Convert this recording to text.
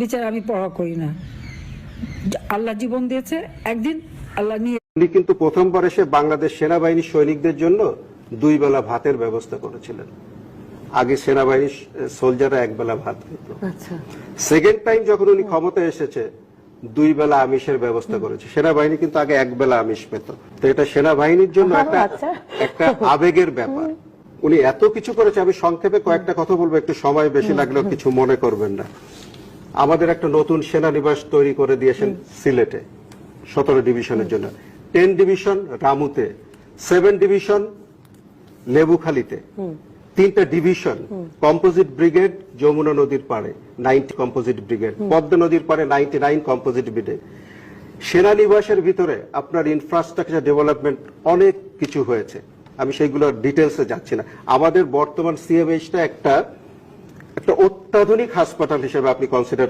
বিচার আমি পড়া করি না, আল্লাহ জীবন দিয়েছে, একদিন আল্লাহ নিয়ে। উনি কিন্তু প্রথমবার এসে বাংলাদেশ সেনাবাহিনীর সৈনিকদের জন্য 2 বেলা ভাতের ব্যবস্থা করেছিলেন। আগে সেনাবাহিনীর সোলজাররা 1 বেলা ভাত খেত। সেকেন্ড টাইম যখন উনি ক্ষমতায় এসেছে 2 বেলা আমিষের ব্যবস্থা করেছে। সেনাবাহিনী কিন্তু আগে 1 বেলা আমিষ পেত। তো এটা সেনাবাহিনীর জন্য একটা আবেগের ব্যাপার। উনি এত কিছু করেছে। আমি সংক্ষেপে কয়েকটা কথা বলবো, একটু সময় বেশি লাগলেও কিছু মনে করবেন না। আমাদের একটা নতুন সেনানিবাস তৈরি করে দিয়েছেন সিলেটে 17 ডিভিশনের জন্য, 10 ডিভিশন রামুতে, 7 ডিভিশন লেবুখালীতে, 3টা ডিভিশন কম্পোজিট ব্রিগেড যমুনা নদীর পাড়ে 90 কম্পোজিট ব্রিগেড, পদ্মা নদীর পাড়ে 99 কম্পোজিট ব্রিগেড। সেনানিবাসের ভিতরে আপনার ইনফ্রাস্ট্রাকচার ডেভেলপমেন্ট অনেক কিছু হয়েছে, আমি সেইগুলো ডিটেলসে যাচ্ছি না। আমাদের বর্তমান সিএমএইচটা একটা অত্যাধুনিক হাসপাতাল হিসেবে আপনি কনসিডার